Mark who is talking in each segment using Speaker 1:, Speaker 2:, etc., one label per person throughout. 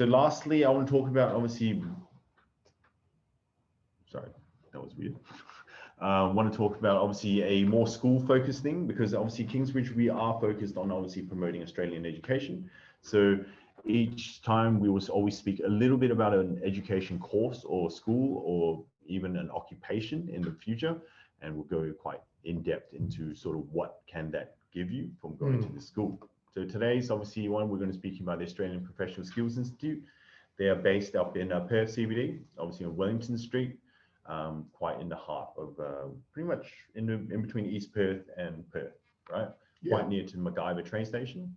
Speaker 1: So lastly, I want to talk about obviously, sorry, that was weird. Want to talk about obviously a more school-focused thing, because obviously Kingsbridge, we are focused on obviously promoting Australian education. So each time we will always speak a little bit about an education course or school or even an occupation in the future, and we'll go quite in depth into sort of what can that give you from going to the school. So today's obviously one we're going to speak about the Australian Professional Skills Institute. They are based up in Perth CBD, obviously on Wellington Street. Quite in the heart of pretty much in between East Perth and Perth, right? Yeah. Quite near to MacGyver train station.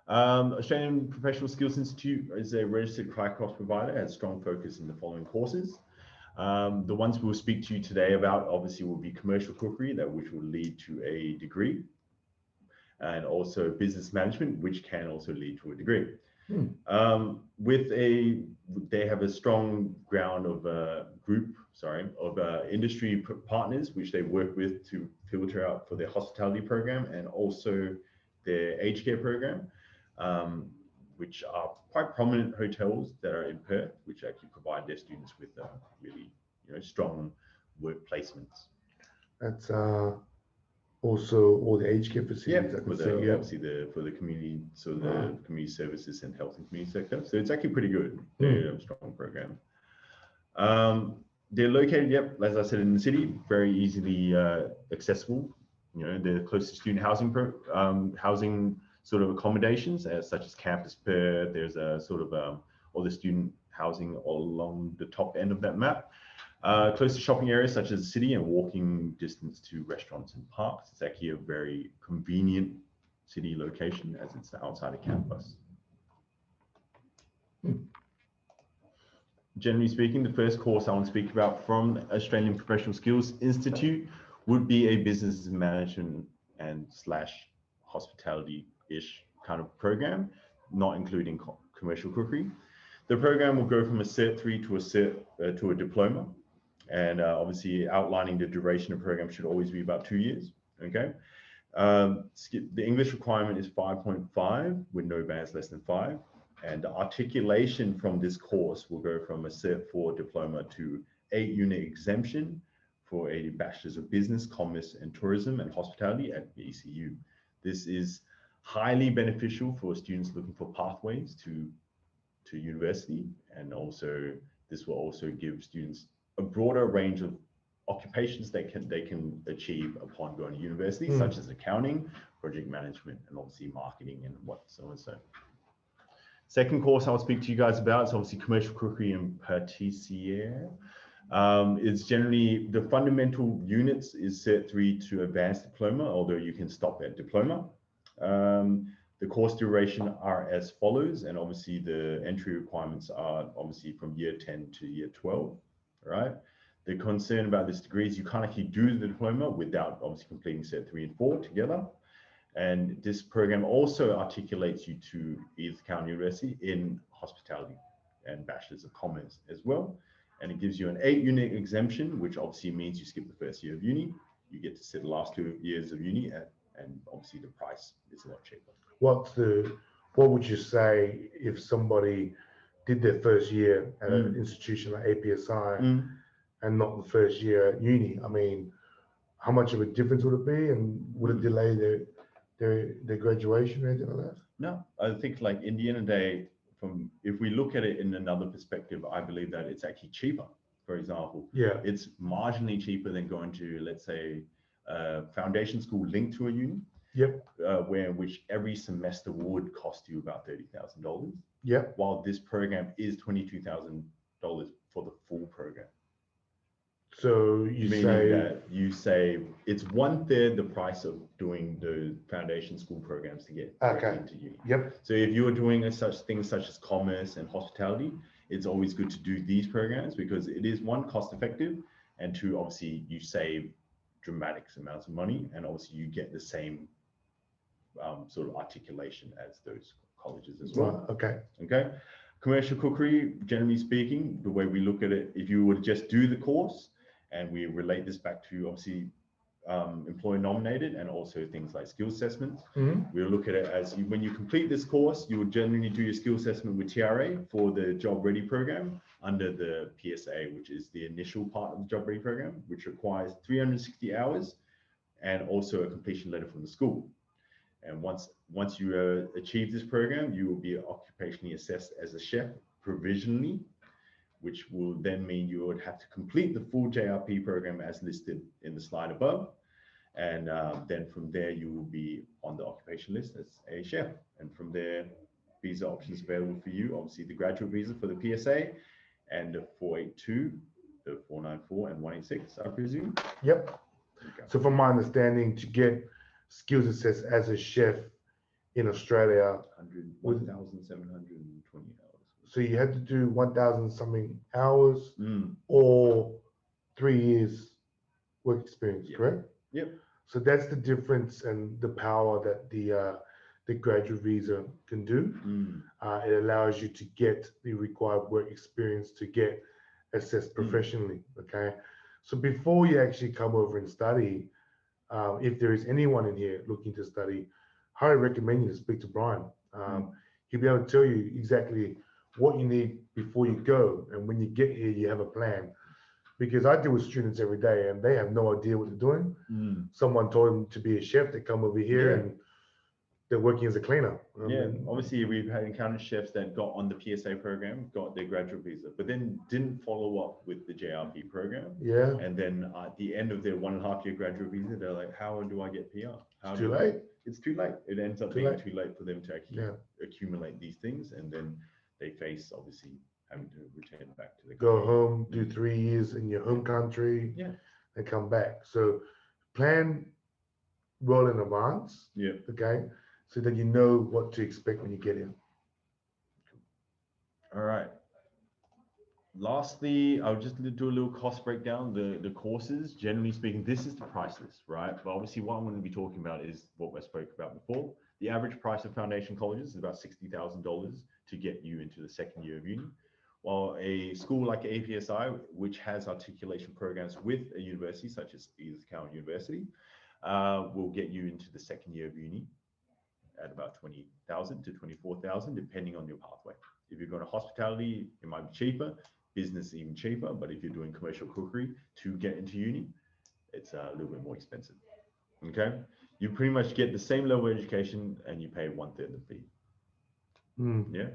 Speaker 1: Australian Professional Skills Institute is a registered high cost provider, has strong focus in the following courses. The ones we'll speak to you today about obviously will be commercial cookery, which will lead to a degree, and also business management, which can also lead to a degree. They have a strong ground of industry partners, which they work with to filter out for their hospitality program and also their aged care program, which are quite prominent hotels that are in Perth, which actually provide their students with really strong work placements.
Speaker 2: That's also all the aged care facilities.
Speaker 1: Yeah, obviously for the community, so the community services and health and community sector. So it's actually pretty good. They're a strong program. They're located, as I said, in the city, very easily accessible. They're close to student housing sort of accommodations, such as Campus Perth. There's a sort of all the student housing all along the top end of that map. Close to shopping areas such as the city and walking distance to restaurants and parks. It's actually a very convenient city location as it's outside of campus. Generally speaking, the first course I want to speak about from Australian Professional Skills Institute would be a business management and / hospitality-ish kind of program, not including commercial cookery. The program will go from a Cert 3 to a diploma. And obviously outlining the duration of the program should always be about 2 years, okay? The English requirement is 5.5 with no bands less than 5. And the articulation from this course will go from a Cert 4 diploma to 8-unit exemption for a Bachelor's of Business, Commerce and Tourism and Hospitality at BCU. This is highly beneficial for students looking for pathways to university, and also this will also give students a broader range of occupations they can achieve upon going to university, such as accounting, project management, and obviously marketing and so and so. Second course I'll speak to you guys about is obviously commercial cookery and pâtissière. It's generally the fundamental units is Cert 3 to advanced diploma, although you can stop at diploma. The course duration are as follows, and obviously the entry requirements are obviously from year 10 to year 12. Right. The concern about this degree is you can't actually do the diploma without obviously completing Cert 3 and 4 together. And this program also articulates you to Edith Cowan University in hospitality and Bachelor's of Commerce as well. And it gives you an 8-unit exemption, which obviously means you skip the first year of uni. You get to sit the last 2 years of uni, and obviously the price is a lot cheaper.
Speaker 2: What would you say if somebody did their first year at an institution like APSI and not the first year at uni? I mean, how much of a difference would it be, and would it delay their graduation or anything like that?
Speaker 1: No, I think like in the end of the day, if we look at it in another perspective, I believe that it's actually cheaper. For example, it's marginally cheaper than going to, let's say, foundation school linked to a uni. Which every semester would cost you about $30,000. While this program is $22,000 for the full program.
Speaker 2: So
Speaker 1: you save it's 1/3 the price of doing the foundation school programs to get into uni. So if you are doing such things such as commerce and hospitality, it's always good to do these programs because it is, one, cost effective, and two, obviously you save dramatic amounts of money, and obviously you get the same sort of articulation as those colleges as well.
Speaker 2: Okay.
Speaker 1: Commercial cookery, generally speaking, the way we look at it, if you would just do the course, and we relate this back to obviously employer nominated, and also things like skill assessments.
Speaker 2: Mhm.
Speaker 1: We'll look at it as when you complete this course, you will generally do your skill assessment with TRA for the Job Ready program under the PSA, which is the initial part of the Job Ready program, which requires 360 hours and also a completion letter from the school. And once you achieve this program, you will be occupationally assessed as a chef provisionally, which will then mean you would have to complete the full JRP program as listed in the slide above. And then from there, you will be on the occupation list as a chef. And from there, visa options available for you. Obviously, the graduate visa for the PSA and the 482, the 494 and 186, I presume.
Speaker 2: Yep.
Speaker 1: Okay.
Speaker 2: So from my understanding, to get skills assessed as a chef in Australia,
Speaker 1: 1,720 hours.
Speaker 2: so you had to do 1,000 something hours
Speaker 1: Mm.
Speaker 2: or 3 years work experience,
Speaker 1: Yep.
Speaker 2: correct?
Speaker 1: Yep.
Speaker 2: So that's the difference and the power that the graduate visa can do.
Speaker 1: Mm.
Speaker 2: It allows you to get the required work experience to get assessed professionally. Okay, so before you actually come over and study, if there is anyone in here looking to study, highly recommend you to speak to Brian. He'll be able to tell you exactly what you need before you go, and when you get here, you have a plan. Because I deal with students every day, and they have no idea what they're doing.
Speaker 1: Mm.
Speaker 2: Someone told them to be a chef. They come over here
Speaker 1: Yeah.
Speaker 2: and they're working as a cleaner.
Speaker 1: Yeah, obviously we've had encountered chefs that got on the PSA program, got their graduate visa, but then didn't follow up with the JRP program.
Speaker 2: Yeah,
Speaker 1: And then at the end of their 1.5 year graduate visa, they're like, how do I get PR?
Speaker 2: it's too late.
Speaker 1: It's too late. It ends up
Speaker 2: Too
Speaker 1: being
Speaker 2: late.
Speaker 1: too late for them to actually
Speaker 2: Yeah,
Speaker 1: accumulate these things. And then they face obviously having to return back to the
Speaker 2: go
Speaker 1: country.
Speaker 2: home, do 3 years in your home country,
Speaker 1: Yeah.
Speaker 2: and come back. So plan well in advance,
Speaker 1: Yeah.
Speaker 2: okay, so that you know what to expect when you get in.
Speaker 1: All right. Lastly, I'll just do a little cost breakdown. The courses, generally speaking, this is the price list, right? But obviously what I'm going to be talking about is what we spoke about before. The average price of foundation colleges is about $60,000 to get you into the second year of uni. While a school like APSI, which has articulation programs with a university such as Edith Cowan University, will get you into the second year of uni at about 20,000 to 24,000, depending on your pathway. If you're going to hospitality, it might be cheaper. Business even cheaper, but if you're doing commercial cookery to get into uni, it's a little bit more expensive. Okay, you pretty much get the same level of education and you pay 1/3 the fee.
Speaker 2: Mm.
Speaker 1: Yeah.